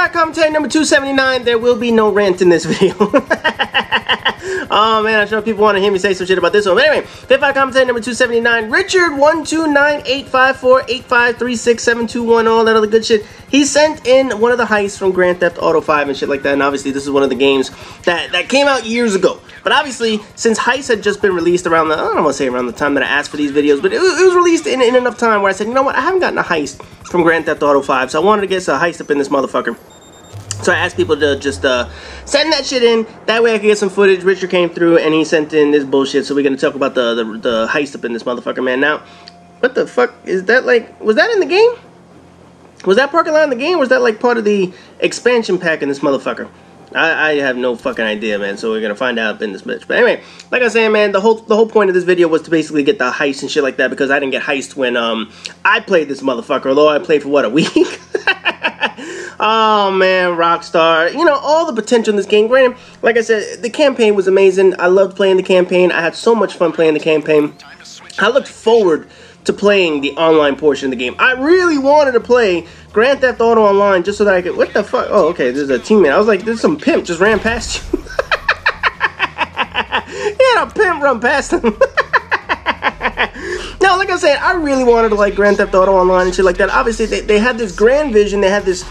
Fat commentary number 279. There will be no rant in this video. Oh man, I'm sure people want to hear me say some shit about this one. But anyway, Fat commentary number 279. Richard 129-854-8536-7210, all that other good shit. He sent in one of the heists from Grand Theft Auto 5 and shit like that. And obviously, this is one of the games that came out years ago. But obviously, since Heist had just been released around the, I don't want to say around the time that I asked for these videos, but it was released in enough time where I said, you know what, I haven't gotten a Heist from Grand Theft Auto 5, so I wanted to get a Heist up in this motherfucker. So I asked people to just send that shit in. That way I could get some footage. Richard came through and he sent in this bullshit. So we're going to talk about the Heist up in this motherfucker, man. Now, what the fuck is that like? Was that in the game? Was that parking lot in the game? Or was that like part of the expansion pack in this motherfucker? I have no fucking idea, man. So we're gonna find out in this bitch. But anyway, like I was saying, man, the whole point of this video was to basically get the heist and shit like that, because I didn't get heist when I played this motherfucker. Although I played for what, a week? Oh man, Rockstar. You know, all the potential in this game. Granted, like I said, the campaign was amazing. I loved playing the campaign. I had so much fun playing the campaign. I looked forward to playing the online portion of the game. I really wanted to play Grand Theft Auto Online just so that I could... What the fuck? Oh, okay, there's a teammate. I was like, there's some pimp just ran past you. He had a pimp run past him. Now, like I said, I really wanted to like Grand Theft Auto Online and shit like that. Obviously, they had this grand vision. They had this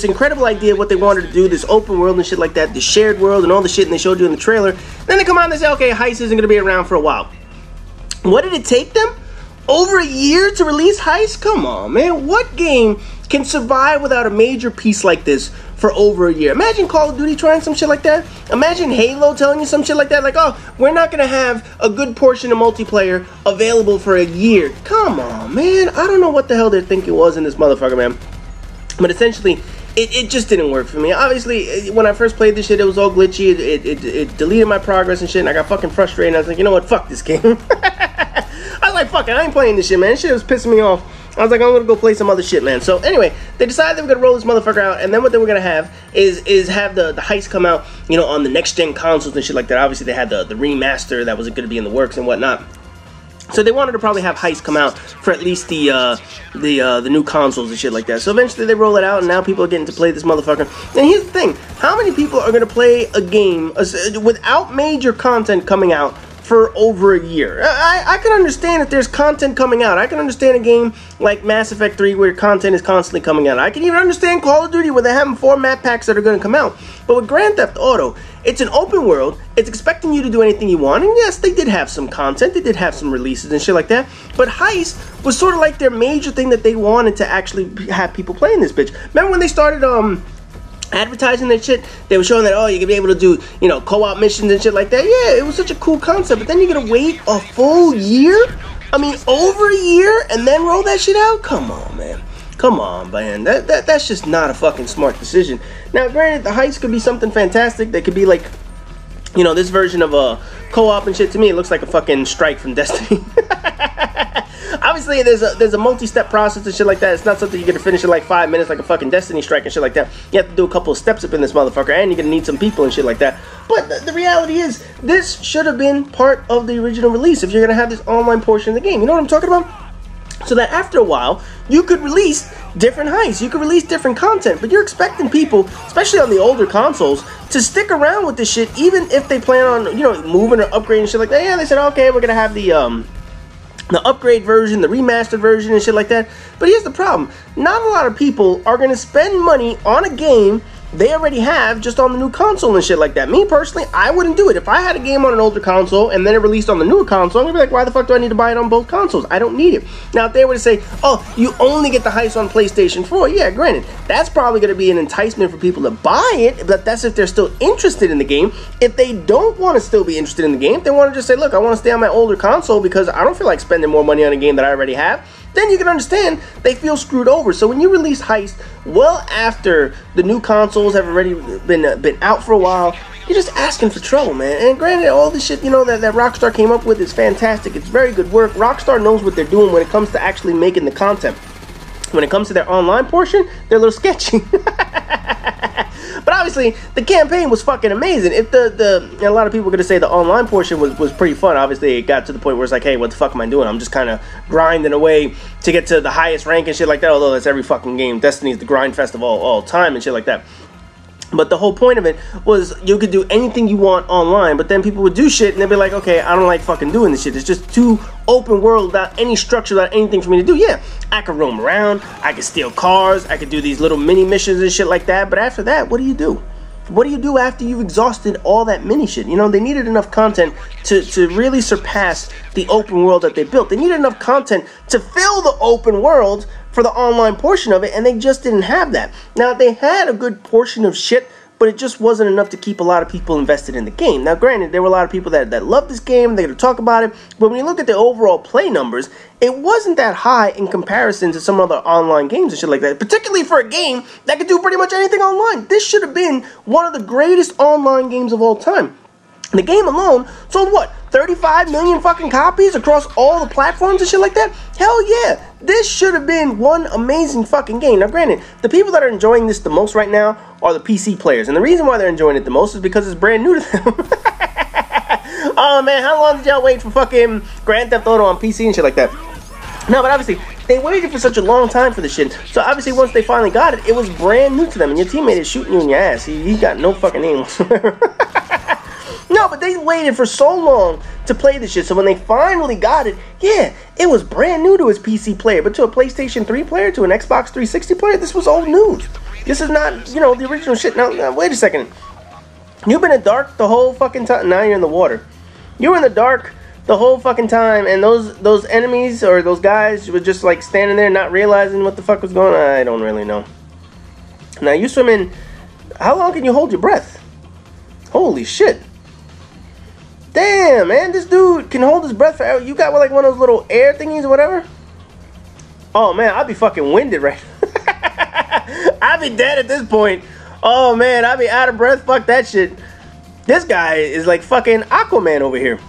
incredible idea of what they wanted to do, this open world and shit like that, the shared world and all the shit, and they showed you in the trailer. Then they come out and they say, okay, Heist isn't going to be around for a while. What did it take them? Over a year to release Heist? Come on, man. What game can survive without a major piece like this for over a year? Imagine Call of Duty trying some shit like that. Imagine Halo telling you some shit like that. Like, oh, we're not going to have a good portion of multiplayer available for a year. Come on, man. I don't know what the hell they're thinking was in this motherfucker, man. But essentially, it just didn't work for me. Obviously, when I first played this shit, it was all glitchy. It deleted my progress and shit, and I got fucking frustrated. And I was like, you know what? Fuck this game. I was like, fuck it, I ain't playing this shit, man. This shit was pissing me off. I was like, I'm gonna go play some other shit, man. So anyway, they decided they were gonna roll this motherfucker out, and then what they were gonna have is have the heist come out, you know, on the next gen consoles and shit like that. Obviously, they had the remaster that was gonna be in the works and whatnot. So they wanted to probably have Heist come out for at least the new consoles and shit like that. So eventually they roll it out, and now people are getting to play this motherfucker. And here's the thing: how many people are gonna play a game without major content coming out for over a year? I can understand if there's content coming out. I can understand a game like Mass Effect 3 where content is constantly coming out. I can even understand Call of Duty where they're having 4 map packs that are going to come out. But with Grand Theft Auto, it's an open world. It's expecting you to do anything you want. And yes, they did have some content. They did have some releases and shit like that. But Heist was sort of like their major thing that they wanted to actually have people playing this bitch. Remember when they started advertising that shit? They were showing that, oh, you could be able to do, you know, co-op missions and shit like that. Yeah, it was such a cool concept, but then you're gonna wait a full year? I mean, over a year, and then roll that shit out? Come on, man. Come on, man. That's just not a fucking smart decision. Now, granted, the Heist could be something fantastic. They could be like, you know, this version of a co-op and shit. To me, it looks like a fucking strike from Destiny. Obviously, there's a multi-step process and shit like that. It's not something you're gonna finish in like 5 minutes like a fucking Destiny strike and shit like that. You have to do a couple of steps up in this motherfucker, and you're gonna need some people and shit like that. But the reality is, this should have been part of the original release if you're gonna have this online portion of the game. You know what I'm talking about? So that after a while, you could release different heists, you could release different content, but you're expecting people, especially on the older consoles, to stick around with this shit, even if they plan on, you know, moving or upgrading shit like that. Yeah, they said, okay, we're gonna have the upgrade version, the remastered version and shit like that. But here's the problem: not a lot of people are gonna spend money on a game they already have just on the new console and shit like that. Me personally, I wouldn't do it. If I had a game on an older console and then it released on the newer console, I'm gonna be like, why the fuck do I need to buy it on both consoles? I don't need it. Now, if they were to say, oh, you only get the Heist on PlayStation 4, yeah, granted, that's probably gonna be an enticement for people to buy it, but that's if they're still interested in the game. If they don't want to still be interested in the game, if they want to just say, look, I want to stay on my older console because I don't feel like spending more money on a game that I already have, then you can understand they feel screwed over. So when you release Heist well after the new consoles have already been out for a while, you're just asking for trouble, man. And granted, all the shit, you know, that Rockstar came up with is fantastic. It's very good work. Rockstar knows what they're doing when it comes to actually making the content. When it comes to their online portion, they're a little sketchy. But obviously, the campaign was fucking amazing. If a lot of people are gonna say the online portion was pretty fun. Obviously, it got to the point where it's like, hey, what the fuck am I doing? I'm just kind of grinding away to get to the highest rank and shit like that. Although that's every fucking game. Destiny's the grind fest of all time and shit like that. But the whole point of it was you could do anything you want online, but then people would do shit and they'd be like, okay, I don't like fucking doing this shit. It's just too open world without any structure, without anything for me to do. Yeah, I could roam around, I could steal cars, I could do these little mini missions and shit like that, but after that, what do you do? What do you do after you've exhausted all that mini shit? You know, they needed enough content to really surpass the open world that they built. They needed enough content to fill the open world for the online portion of it, and they just didn't have that. Now, they had a good portion of shit, but it just wasn't enough to keep a lot of people invested in the game. Now, granted, there were a lot of people that loved this game, they could talk about it, but when you look at the overall play numbers, it wasn't that high in comparison to some other online games and shit like that, particularly for a game that could do pretty much anything online. This should have been one of the greatest online games of all time. The game alone sold, what, 35 million fucking copies across all the platforms and shit like that? Hell yeah! This should have been one amazing fucking game. Now, granted, the people that are enjoying this the most right now are the PC players. And the reason why they're enjoying it the most is because it's brand new to them. Oh, man, how long did y'all wait for fucking Grand Theft Auto on PC and shit like that? No, but obviously, they waited for such a long time for this shit. So, obviously, once they finally got it, it was brand new to them. And your teammate is shooting you in your ass. He got no fucking aim whatsoever. No, but they waited for so long to play this shit, so when they finally got it, yeah, it was brand new to his PC player, but to a PlayStation 3 player, to an Xbox 360 player, this was old news. This is not, you know, the original shit. Now, wait a second. You've been in the dark the whole fucking time. Now you're in the water. You were in the dark the whole fucking time, and those enemies, or those guys, were just, like, standing there not realizing what the fuck was going on. I don't really know. Now, you swim in, how long can you hold your breath? Holy shit. Damn, man, this dude can hold his breath forever. You got like one of those little air thingies or whatever? Oh, man, I'd be fucking winded right I'd be dead at this point. Oh, man, I'd be out of breath. Fuck that shit. This guy is like fucking Aquaman over here.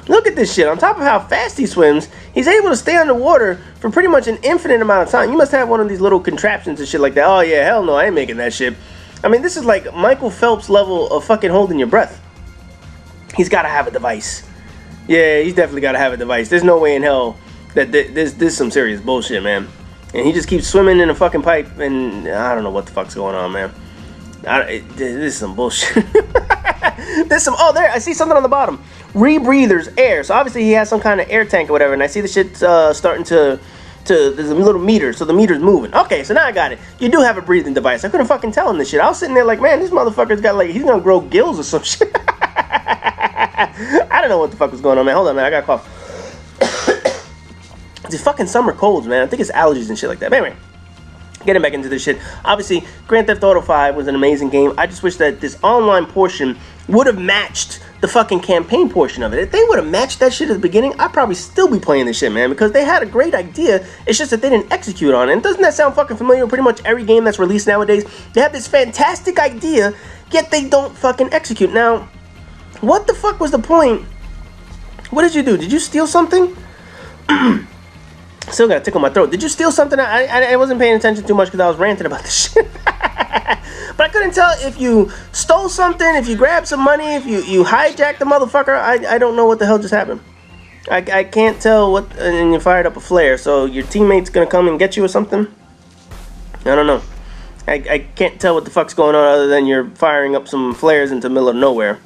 Look at this shit. On top of how fast he swims, he's able to stay underwater for pretty much an infinite amount of time. You must have one of these little contraptions and shit like that. Oh, yeah, hell no, I ain't making that shit. I mean, this is like Michael Phelps level of fucking holding your breath. He's got to have a device. Yeah, he's definitely got to have a device. There's no way in hell that this is some serious bullshit, man. And he just keeps swimming in a fucking pipe, and I don't know what the fuck's going on, man. This is some bullshit. There's some, oh, there, I see something on the bottom. Rebreathers, air. So obviously he has some kind of air tank or whatever, and I see the shit starting to, there's a little meter, so the meter's moving. Okay, so now I got it. You do have a breathing device. I couldn't fucking tell him this shit. I was sitting there like, man, this motherfucker's got like, he's gonna grow gills or some shit. I don't know what the fuck was going on, man. Hold on, man. I got a cough. It's fucking summer colds, man. I think it's allergies and shit like that. But anyway, getting back into this shit. Obviously, Grand Theft Auto V was an amazing game. I just wish that this online portion would have matched the fucking campaign portion of it. If they would have matched that shit at the beginning, I'd probably still be playing this shit, man, because they had a great idea. It's just that they didn't execute on it. And doesn't that sound fucking familiar with pretty much every game that's released nowadays? They have this fantastic idea, yet they don't fucking execute. Now, what the fuck was the point? What did you do? Did you steal something? Still got a tickle my throat. Did you steal something? I wasn't paying attention too much because I was ranting about this shit. But I couldn't tell if you stole something, if you grabbed some money, if you hijacked the motherfucker. I don't know what the hell just happened. I can't tell what, and you fired up a flare. So your teammate's gonna come and get you or something? I don't know. I can't tell what the fuck's going on other than you're firing up some flares into the middle of nowhere.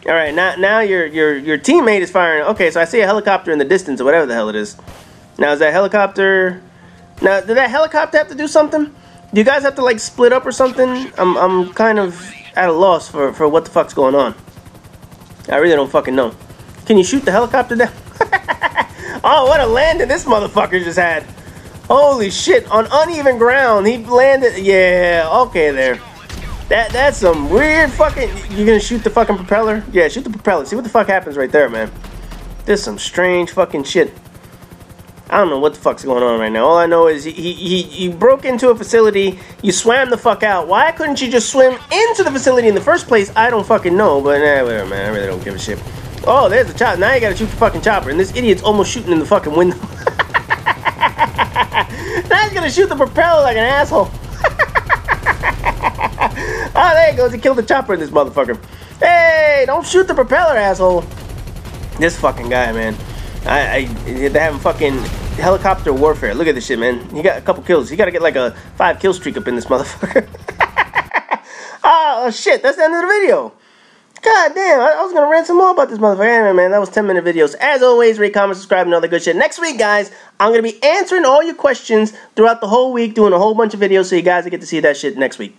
All right, now your teammate is firing. Okay, so I see a helicopter in the distance or whatever the hell it is. Now, is that helicopter... Now, did that helicopter have to do something? Do you guys have to, like, split up or something? I'm kind of at a loss for what the fuck's going on. I really don't fucking know. Can you shoot the helicopter down? Oh, what a landing this motherfucker just had. Holy shit, on uneven ground. He landed... Yeah, okay there. That's some weird fucking... You're gonna shoot the fucking propeller? Yeah, shoot the propeller. See what the fuck happens right there, man. There's some strange fucking shit. I don't know what the fuck's going on right now. All I know is he broke into a facility. You swam the fuck out. Why couldn't you just swim into the facility in the first place? I don't fucking know. But whatever, man. I really don't give a shit. Oh, there's the chopper. Now you gotta shoot the fucking chopper. And this idiot's almost shooting in the fucking window. Now he's gonna shoot the propeller like an asshole. There goes, he killed the chopper in this motherfucker. Hey, don't shoot the propeller, asshole. This fucking guy, man. They're having fucking helicopter warfare. Look at this shit, man. He got a couple kills. He got to get like a 5 kill streak up in this motherfucker. Oh, shit. That's the end of the video. God damn. I was going to rant some more about this motherfucker. Anyway, man, that was 10-minute videos. As always, rate, comment, subscribe, and all that good shit. Next week, guys, I'm going to be answering all your questions throughout the whole week, doing a whole bunch of videos, so you guys will get to see that shit next week.